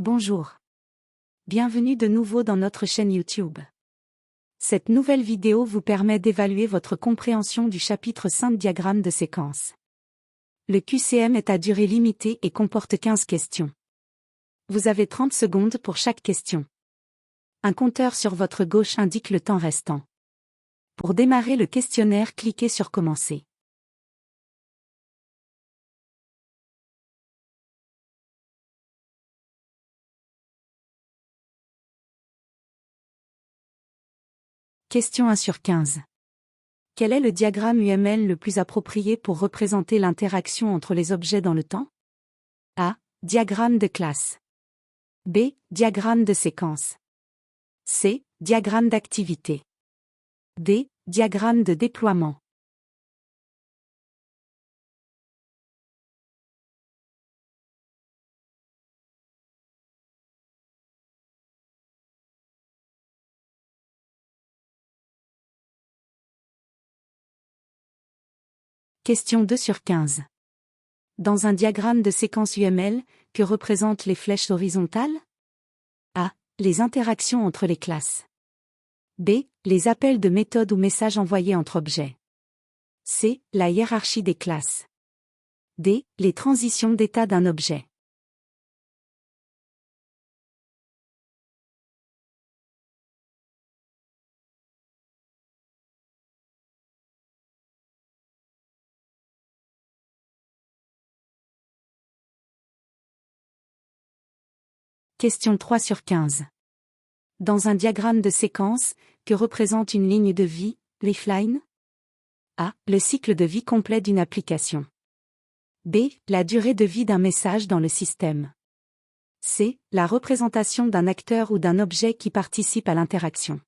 Bonjour. Bienvenue de nouveau dans notre chaîne YouTube. Cette nouvelle vidéo vous permet d'évaluer votre compréhension du chapitre 5 diagramme de séquence. Le QCM est à durée limitée et comporte 15 questions. Vous avez 30 secondes pour chaque question. Un compteur sur votre gauche indique le temps restant. Pour démarrer le questionnaire, cliquez sur Commencer. Question 1 sur 15. Quel est le diagramme UML le plus approprié pour représenter l'interaction entre les objets dans le temps? A. Diagramme de classe. B. Diagramme de séquence. C. Diagramme d'activité. D. Diagramme de déploiement. Question 2 sur 15. Dans un diagramme de séquence UML, que représentent les flèches horizontales? A. Les interactions entre les classes. B. Les appels de méthode ou messages envoyés entre objets. C. La hiérarchie des classes. D. Les transitions d'état d'un objet. Question 3 sur 15. Dans un diagramme de séquence, que représente une ligne de vie, lifeline? A. Le cycle de vie complet d'une application. B. La durée de vie d'un message dans le système. C. La représentation d'un acteur ou d'un objet qui participe à l'interaction.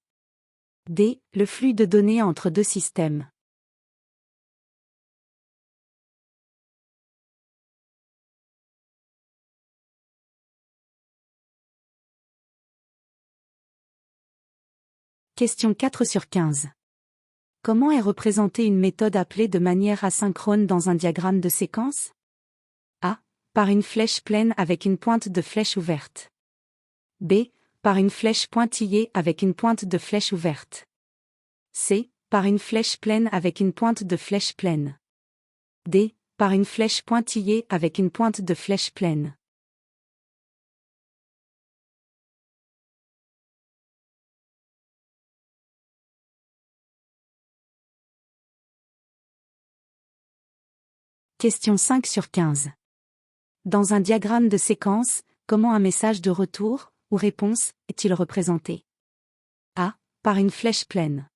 D. Le flux de données entre deux systèmes. Question 4 sur 15. Comment est représentée une méthode appelée de manière asynchrone dans un diagramme de séquence? A. Par une flèche pleine avec une pointe de flèche ouverte. B. Par une flèche pointillée avec une pointe de flèche ouverte. C. Par une flèche pleine avec une pointe de flèche pleine. D. Par une flèche pointillée avec une pointe de flèche pleine. Question 5 sur 15. Dans un diagramme de séquence, comment un message de retour, ou réponse, est-il représenté? A. Par une flèche pleine.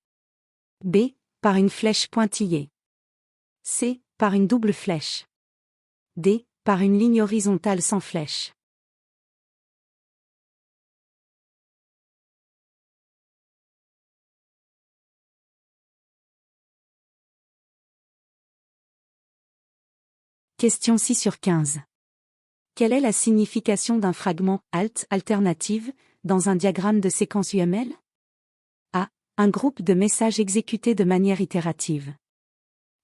B. Par une flèche pointillée. C. Par une double flèche. D. Par une ligne horizontale sans flèche. Question 6 sur 15. Quelle est la signification d'un fragment alt alternative dans un diagramme de séquence UML? A. Un groupe de messages exécutés de manière itérative.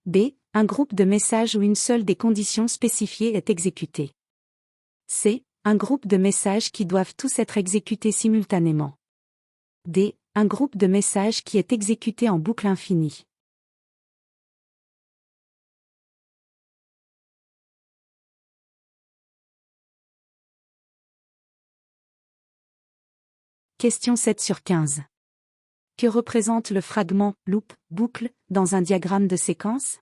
B. Un groupe de messages où une seule des conditions spécifiées est exécutée. C. Un groupe de messages qui doivent tous être exécutés simultanément. D. Un groupe de messages qui est exécuté en boucle infinie. Question 7 sur 15. Que représente le fragment loop, boucle, dans un diagramme de séquence?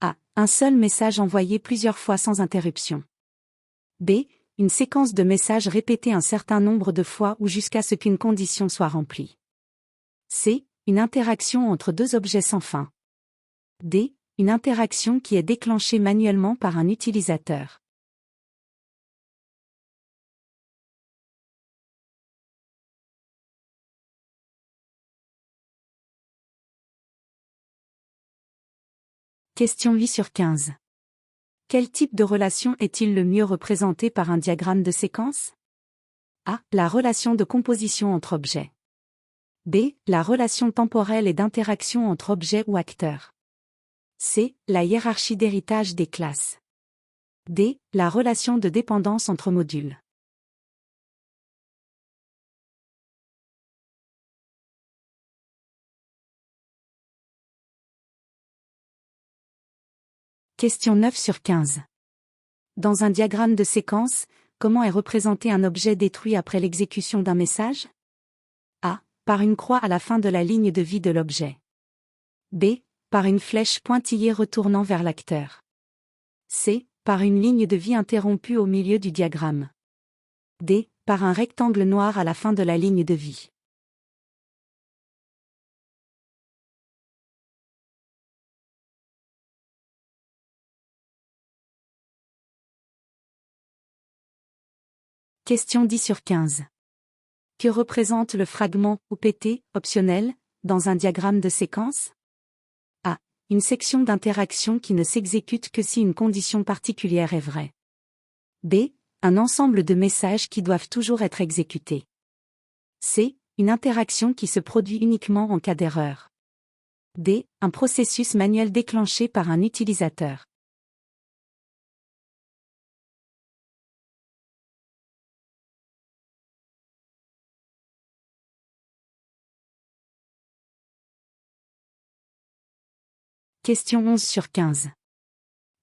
A. Un seul message envoyé plusieurs fois sans interruption. B. Une séquence de messages répétés un certain nombre de fois ou jusqu'à ce qu'une condition soit remplie. C. Une interaction entre deux objets sans fin. D. Une interaction qui est déclenchée manuellement par un utilisateur. Question 8 sur 15. Quel type de relation est-il le mieux représenté par un diagramme de séquence? A. La relation de composition entre objets. B. La relation temporelle et d'interaction entre objets ou acteurs. C. La hiérarchie d'héritage des classes. D. La relation de dépendance entre modules. Question 9 sur 15. Dans un diagramme de séquence, comment est représenté un objet détruit après l'exécution d'un message? A. Par une croix à la fin de la ligne de vie de l'objet. B. Par une flèche pointillée retournant vers l'acteur. C. Par une ligne de vie interrompue au milieu du diagramme. D. Par un rectangle noir à la fin de la ligne de vie. Question 10 sur 15. Que représente le fragment ou PT, optionnel, dans un diagramme de séquence? A. Une section d'interaction qui ne s'exécute que si une condition particulière est vraie. B. Un ensemble de messages qui doivent toujours être exécutés. C. Une interaction qui se produit uniquement en cas d'erreur. D. Un processus manuel déclenché par un utilisateur. Question 11 sur 15.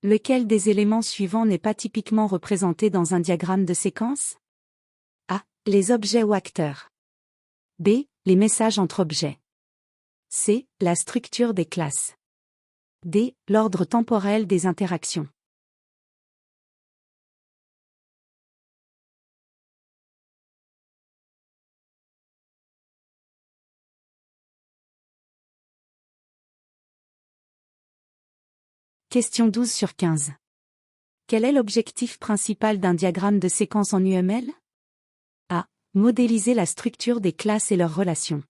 Lequel des éléments suivants n'est pas typiquement représenté dans un diagramme de séquence? A. Les objets ou acteurs. B. Les messages entre objets. C. La structure des classes. D. L'ordre temporel des interactions. Question 12 sur 15. Quel est l'objectif principal d'un diagramme de séquence en UML? A. Modéliser la structure des classes et leurs relations.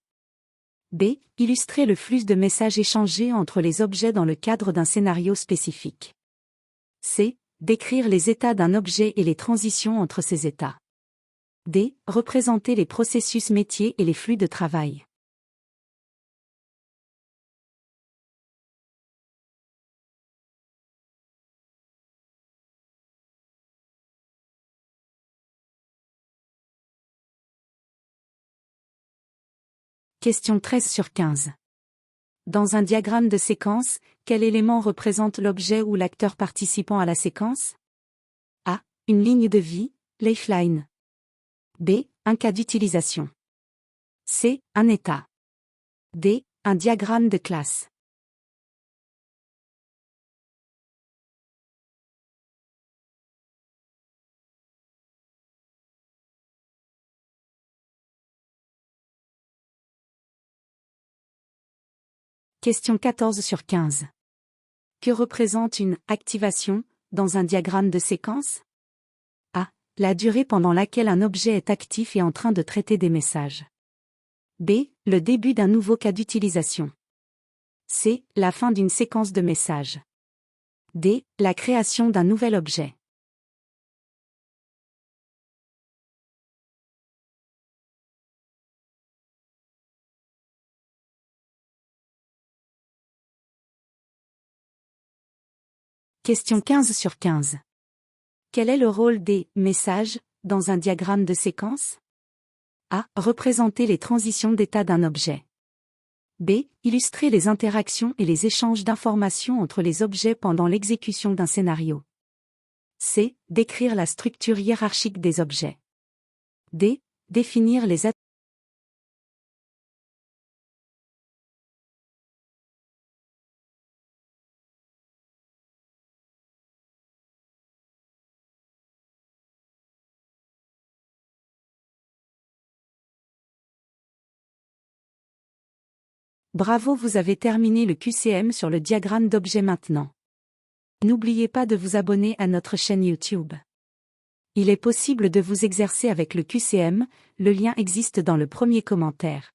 B. Illustrer le flux de messages échangés entre les objets dans le cadre d'un scénario spécifique. C. Décrire les états d'un objet et les transitions entre ces états. D. Représenter les processus métiers et les flux de travail. Question 13 sur 15. Dans un diagramme de séquence, quel élément représente l'objet ou l'acteur participant à la séquence? A. Une ligne de vie, lifeline. B. Un cas d'utilisation. C. Un état. D. Un diagramme de classe. Question 14 sur 15. Que représente une activation dans un diagramme de séquence? A. La durée pendant laquelle un objet est actif et en train de traiter des messages. B. Le début d'un nouveau cas d'utilisation. C. La fin d'une séquence de messages. D. La création d'un nouvel objet. Question 15 sur 15. Quel est le rôle des messages dans un diagramme de séquence? A. Représenter les transitions d'état d'un objet. B. Illustrer les interactions et les échanges d'informations entre les objets pendant l'exécution d'un scénario. C. Décrire la structure hiérarchique des objets. D. Définir les attributs. Bravo, vous avez terminé le QCM sur le diagramme d'objet maintenant. N'oubliez pas de vous abonner à notre chaîne YouTube. Il est possible de vous exercer avec le QCM, le lien existe dans le premier commentaire.